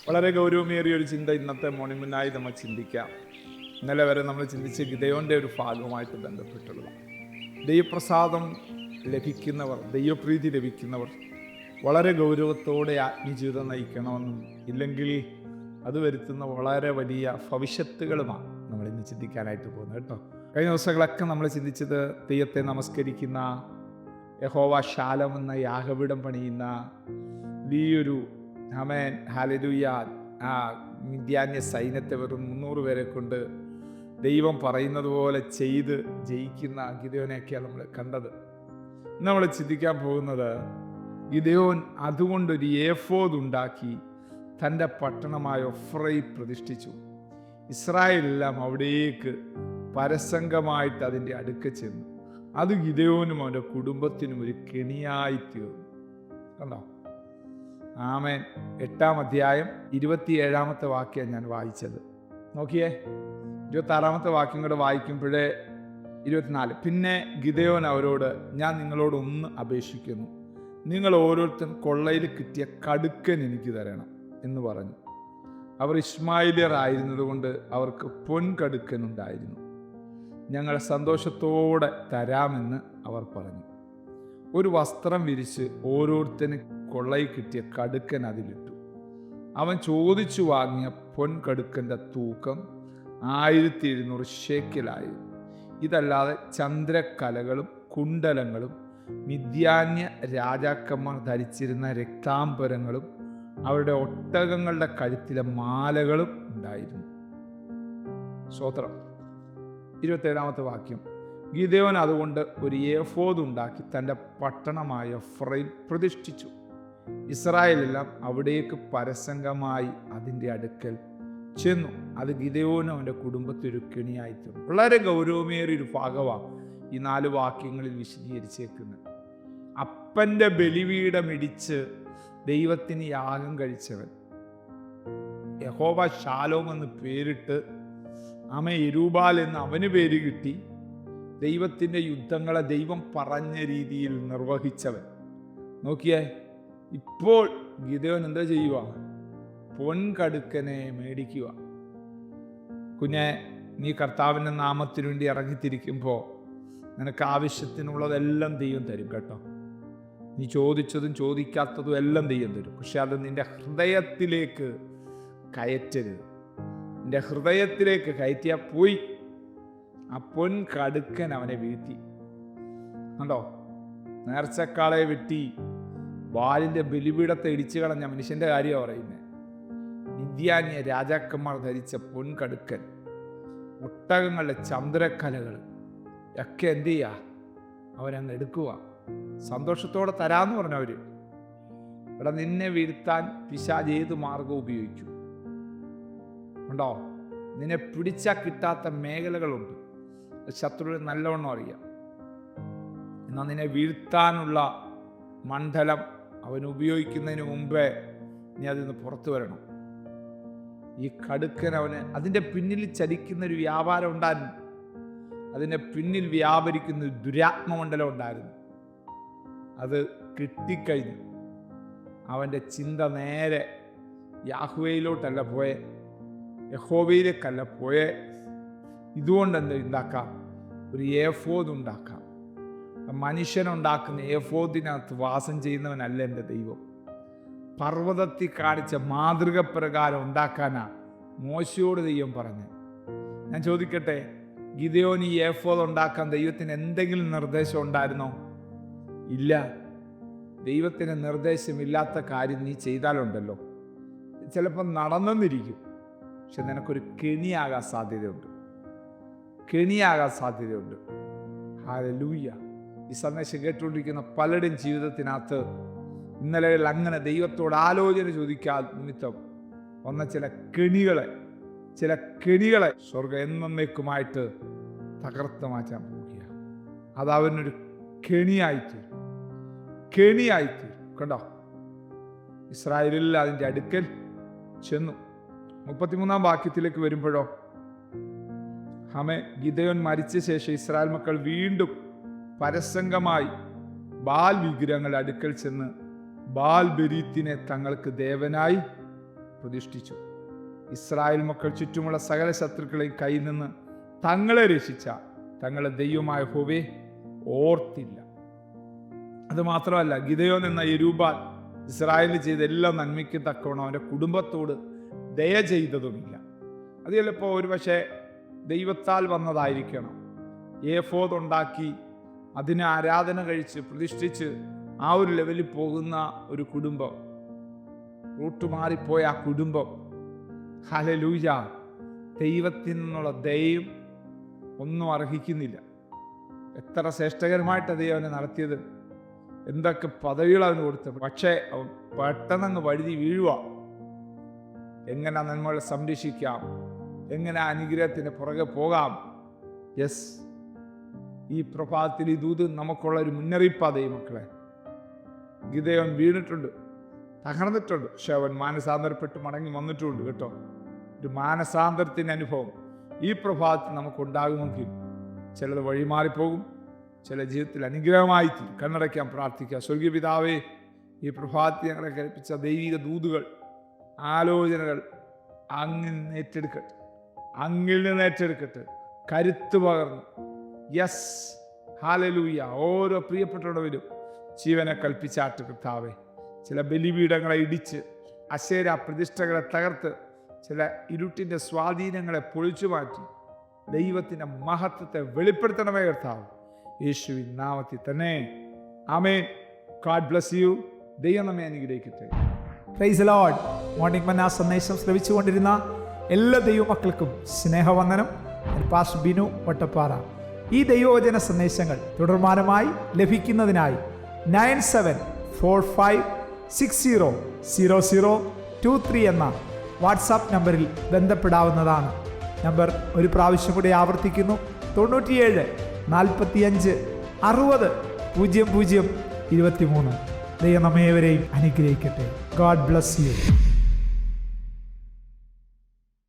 വളരെ ഗൗരവമേറിയ ഒരു ചിന്ത ഇന്നത്തെ മോർണിംഗിനായി നമ്മൾ ചിന്തിക്കാം. ഇന്നലെ വരെ നമ്മൾ ചിന്തിച്ച ഗിദെയോന്റെ ഒരു ഭാഗവുമായിട്ട് ബന്ധപ്പെട്ടുള്ളതാണ്. ദൈവപ്രസാദം ലഭിക്കുന്നവർ, ദൈവപ്രീതി ലഭിക്കുന്നവർ വളരെ ഗൗരവത്തോടെ ആത്മീയജീവിതം നയിക്കണമെന്നും ഇല്ലെങ്കിൽ അത് വരുത്തുന്ന വളരെ വലിയ ഭവിഷ്യത്തുകളുമാണ് നമ്മൾ ഇന്ന് ചിന്തിക്കാനായിട്ട് പോകുന്നത് കേട്ടോ. കഴിഞ്ഞ ദിവസങ്ങളൊക്കെ നമ്മൾ ചിന്തിച്ചത് ദൈവത്തെ നമസ്കരിക്കുന്ന, യഹോവ ശാലം എന്ന യാഗപീഠം പണിയുന്ന വലിയൊരു ആമേൻ ഹല്ലേലൂയ മിദ്യാന്യ സൈന്യത്തെ വെറും 300 പേരെ കൊണ്ട് ദൈവം പറയുന്നത് പോലെ ചെയ്ത് ജയിക്കുന്ന ഗിദെയോനെയൊക്കെയാണ് നമ്മൾ കണ്ടത്. നമ്മൾ ചിന്തിക്കാൻ പോകുന്നത്, ഗിദെയോൻ അതുകൊണ്ടൊരു ഏഫോദ് ഉണ്ടാക്കി തൻ്റെ പട്ടണമായ ഒഫ്രയിൽ പ്രതിഷ്ഠിച്ചു. ഇസ്രായേലെല്ലാം അവിടേക്ക് പരസംഗമായിട്ട് അതിൻ്റെ അടുക്ക ചെന്നു. അത് ഗിദെയോനും അവൻ്റെ കുടുംബത്തിനും ഒരു കെണിയായി തീർന്നു. കണ്ടോ? ആമേൻ. 8-ാം അധ്യായം 27-ാമത്തെ വാക്യം ഞാൻ വായിച്ചത്. നോക്കിയേ, 26-ാമത്തെ വാക്യം കൂടെ വായിക്കുമ്പോഴേ 24. പിന്നെ ഗിദെയോൻ അവരോട്, ഞാൻ നിങ്ങളോട് ഒന്ന് അപേക്ഷിക്കുന്നു, നിങ്ങൾ ഓരോരുത്തരും കൊള്ളയിൽ കിട്ടിയ കടുക്കൻ എനിക്ക് തരണം എന്ന് പറഞ്ഞു. അവർ ഇശ്മായില്യർ ആയിരുന്നതുകൊണ്ട് അവർക്ക് പൊൻകടുക്കനുണ്ടായിരുന്നു. ഞങ്ങൾ സന്തോഷത്തോടെ തരാമെന്ന് അവർ പറഞ്ഞു. ഒരു വസ്ത്രം വിരിച്ച് ഓരോരുത്തരും കൊള്ളയിൽ കിട്ടിയ കടുക്കൻ അതിലിട്ടു. അവൻ ചോദിച്ചു വാങ്ങിയ പൊൻകടുക്കൻ്റെ തൂക്കം 1700 ശേക്കലായിരുന്നു. ഇതല്ലാതെ ചന്ദ്രക്കലകളും കുണ്ടലങ്ങളും മിദ്യാന്യ രാജാക്കന്മാർ ധരിച്ചിരുന്ന രക്താംബരങ്ങളും അവരുടെ ഒട്ടകങ്ങളുടെ കഴുത്തിലെ മാലകളും ഉണ്ടായിരുന്നു. സ്തോത്രം. 27-ാമത്തെ വാക്യം. ഗിദെയോൻ അതുകൊണ്ട് ഒരു ഏഫോദ് ഉണ്ടാക്കി തൻ്റെ പട്ടണമായ ഒഫ്രയിൽ പ്രതിഷ്ഠിച്ചു. ഇസ്രായേലെല്ലാം അവിടേക്ക് പരസംഗമായി അതിൻ്റെ അടുക്കൽ ചെന്നു. അത് ഗിദെയോനും അവൻ്റെ കുടുംബത്തിനൊരു കെണിയായി തീർന്നു. വളരെ ഗൗരവമേറിയൊരു ഭാഗമാണ് ഈ 4 വാക്യങ്ങളിൽ വിശദീകരിച്ചേക്കുന്നത്. അപ്പൻ്റെ ബലിപീഠം ഇടിച്ച് ദൈവത്തിന് യാഗം കഴിച്ചവൻ, യഹോവ ശാലോം എന്ന് പേരിട്ട് യെരൂബാൽ എന്ന് അവന് പേര് കിട്ടി, ദൈവത്തിൻ്റെ യുദ്ധങ്ങളെ ദൈവം പറഞ്ഞ രീതിയിൽ നിർവഹിച്ചവൻ. നോക്കിയേ, ഇപ്പോൾ ഗിദെയോൻ എന്താ ചെയ്യുക? പൊൻകടുക്കനെ മേടിക്കുക. കുഞ്ഞെ, നീ കർത്താവിൻ്റെ നാമത്തിനു വേണ്ടി ഇറങ്ങിത്തിരിക്കുമ്പോൾ നിനക്ക് ആവശ്യത്തിനുള്ളതെല്ലാം ദൈവം തരും കേട്ടോ. നീ ചോദിച്ചതും ചോദിക്കാത്തതും എല്ലാം ദൈവം തരും. പക്ഷെ അത് നിന്റെ ഹൃദയത്തിലേക്ക് കയറ്റരുത്. നിന്റെ ഹൃദയത്തിലേക്ക് കയറ്റിയാൽ പോയി. ആ പൊൻകടുക്കൻ അവനെ വീഴ്ത്തി. കണ്ടോ? നേർച്ചക്കാളെ വെട്ടി ബാലിൻ്റെ ബലിപീഠത്തെ ഇടിച്ചു കളഞ്ഞ മനുഷ്യൻ്റെ കാര്യമാണ് പറയുന്നത്. മിദ്യാന്യ രാജാക്കന്മാർ ധരിച്ച പൊൻകടുക്കൻ, ഒട്ടകങ്ങളുടെ ചന്ദ്രക്കലകൾ ഒക്കെ എന്ത് ചെയ്യുക? അവരങ്ങ് എടുക്കുക. സന്തോഷത്തോടെ തരാമെന്ന് പറഞ്ഞവര്. ഇവിടെ നിന്നെ വീഴ്ത്താൻ പിശാച് ഏത് മാർഗം ഉപയോഗിക്കും? ഉണ്ടോ? നിന്നെ പിടിച്ചാൽ കിട്ടാത്ത മേഖലകളുണ്ട്. ശത്രുവിന് നല്ലവണ്ണം അറിയാം. എന്നാൽ നിന്നെ വീഴ്ത്താനുള്ള മണ്ഡലം അവൻ ഉപയോഗിക്കുന്നതിന് മുമ്പേ നീ അതിൽ നിന്ന് പുറത്തു വരണം. ഈ കടുക്കൻ അവന് അതിൻ്റെ പിന്നിൽ ചലിക്കുന്നൊരു വ്യാപാരം ഉണ്ടായിരുന്നു. അതിൻ്റെ പിന്നിൽ വ്യാപരിക്കുന്ന ഒരു ദുരാത്മമണ്ഡലം ഉണ്ടായിരുന്നു. അത് കിട്ടിക്കഴിഞ്ഞു. അവൻ്റെ ചിന്ത നേരെ യാഹ്വേയിലോട്ടല്ല പോയെ, യഹോവയിലേക്കല്ല പോയെ. ഇതുകൊണ്ട് എന്ത് ഉണ്ടാക്കാം? ഒരു ഏഫോദ് ഉണ്ടാക്കാം. മനുഷ്യനുണ്ടാക്കുന്ന ഏഫോദിനകത്ത് വാസം ചെയ്യുന്നവനല്ല എൻ്റെ ദൈവം. പർവ്വതത്തിൽ കാണിച്ച മാതൃക പ്രകാരം ഉണ്ടാക്കാനാ മോശയോട് ദൈവം പറഞ്ഞ്. ഞാൻ ചോദിക്കട്ടെ, ഗിദെയോൻ ഈ ഏഫോദ് ഉണ്ടാക്കാൻ ദൈവത്തിന് എന്തെങ്കിലും നിർദ്ദേശം ഉണ്ടായിരുന്നോ? ഇല്ല. ദൈവത്തിന് നിർദ്ദേശമില്ലാത്ത കാര്യം നീ ചെയ്താലുണ്ടല്ലോ, ചിലപ്പോൾ നടന്നെന്നിരിക്കും, പക്ഷെ നിനക്കൊരു കെണിയാകാൻ സാധ്യതയുണ്ട്. ഹല്ലേലൂയ. ഈ സന്ദേശം കേട്ടുകൊണ്ടിരിക്കുന്ന പലരുടെയും ജീവിതത്തിനകത്ത് ഇന്നലെകളിൽ അങ്ങനെ ദൈവത്തോട് ആലോചന ചോദിക്കാൻ നിമിത്തം വന്ന ചില കെണികളെ സ്വർഗം എന്നേക്കുമായിട്ട് തകർത്ത് മാറ്റാൻ പോവുകയാണ്. അത് അവനൊരു കെണിയായിത്തീരും. കണ്ടോ? ഇസ്രായേലിൽ അതിൻ്റെ അടുക്കൽ ചെന്നു. 33-ാം വാക്യത്തിലേക്ക് വരുമ്പോഴോ, ഗിദെയോൻ മരിച്ച ശേഷം ഇസ്രായേൽ മക്കൾ വീണ്ടും പരസംഗമായി ബാൽ വിഗ്രഹങ്ങളുടെ അടുക്കൽ ചെന്ന് ബാൽ ബെരീത്തിനെ തങ്ങൾക്ക് ദേവനായി പ്രതിഷ്ഠിച്ചു. ഇസ്രായേൽ മക്കൾ ചുറ്റുമുള്ള സകല ശത്രുക്കളെയും കയ്യിൽ നിന്ന് തങ്ങളെ രക്ഷിച്ച തങ്ങളുടെ ദൈവമായ യഹോവയെ ഓർത്തില്ല. അതുമാത്രമല്ല, ഗിദെയോൻ എന്ന യെരുബ്ബാൽ ഇസ്രായേലിൽ ചെയ്ത എല്ലാ നന്മയ്ക്കും തക്കവണ്ണം അവൻ്റെ കുടുംബത്തോട് ദയ ചെയ്തതുമില്ല. അത് ചിലപ്പോൾ ഒരുപക്ഷെ ദൈവത്താൽ വന്നതായിരിക്കണം. ഏഫോദ് ഉണ്ടാക്കി അതിന് ആരാധന കഴിച്ച് പ്രതിഷ്ഠിച്ച് ആ ഒരു ലെവലിൽ പോകുന്ന ഒരു കുടുംബം, റൂട്ട് മാറിപ്പോയ ആ കുടുംബം, ഹല്ലേലൂയ, ദൈവത്തിൽ നിന്നുള്ള ദയയും ഒന്നും അർഹിക്കുന്നില്ല. എത്ര ശ്രേഷ്ഠകരമായിട്ട് ദൈവം അവനെ നടത്തിയത്, എന്തൊക്കെ പദവികൾ അവന് കൊടുത്തത്. പക്ഷേ അവൻ പെട്ടെന്നങ്ങ് വഴുതി വീഴുക. എങ്ങനെ നന്മകളെ സംരക്ഷിക്കാം, എങ്ങനെ അനുഗ്രഹത്തിന് പുറകെ പോകാം. യെസ്, ഈ പ്രഭാതത്തിൽ ഈ ദൂത് നമുക്കുള്ള ഒരു മുന്നറിയിപ്പാണ് ദൈവമക്കളെ. ഗിദെയോൻ വീണിട്ടുണ്ട്, തകർന്നിട്ടുണ്ട്, പക്ഷെ അവൻ മാനസാന്തരപ്പെട്ട് മടങ്ങി വന്നിട്ടുണ്ട് കേട്ടോ. ഒരു മാനസാന്തരത്തിൻ്റെ അനുഭവം ഈ പ്രഭാതത്തിൽ നമുക്കുണ്ടാകുമെങ്കിൽ ചിലത് വഴിമാറിപ്പോകും, ചില ജീവിതത്തിൽ അനുഗ്രഹമായി തീരും. കണ്ണടയ്ക്കാൻ പ്രാർത്ഥിക്കുക. സ്വർഗീയ പിതാവേ, ഈ പ്രഭാതത്തിൽ ഞങ്ങളെ കേൾപ്പിച്ച ദൈവിക ദൂതുകൾ, ആലോചനകൾ അങ്ങിൽ നിന്ന് ഏറ്റെടുക്കട്ടെ, കരുത്ത് പകർന്നു. Yes, hallelujah. ഓരോ പ്രിയപ്പെട്ടവരും ജീവനെ കൽപ്പിച്ചാട്ട് കർത്താവേ. ചില ബലിപീഠങ്ങളെ ഇടിച്ച്, അശേര പ്രതിഷ്ഠകളെ തകർത്ത്, ചില ഇരുട്ടിൻ്റെ സ്വാധീനങ്ങളെ പൊളിച്ചു മാറ്റി ദൈവത്തിൻ്റെ മഹത്വത്തെ വെളിപ്പെടുത്തണമേ കർത്താവ്, യേശുവിൻ നാമത്തിൽ തന്നെ. ആമേൻ. God bless you. ദൈവം നമ്മെ അനുഗ്രഹിക്കട്ടെ. Praise the Lord. മോർണിംഗ് മന്ന സന്ദേശം ശ്രവിച്ചുകൊണ്ടിരുന്ന എല്ലാ ദൈവമക്കൾക്കും സ്നേഹവന്ദനം. പാസ്റ്റർ ബിനു വട്ടപ്പാറ. ഈ ദൈവവചന സന്ദേശങ്ങൾ തുടർമാനമായി ലഭിക്കുന്നതിനായി 9745600023 എന്ന വാട്സാപ്പ് നമ്പറിൽ ബന്ധപ്പെടാവുന്നതാണ്. നമ്പർ ഒരു പ്രാവശ്യം കൂടി ആവർത്തിക്കുന്നു: 97 45 60 00 23. ദൈവം നമ്മേവരെയും അനുഗ്രഹിക്കട്ടെ. God bless U.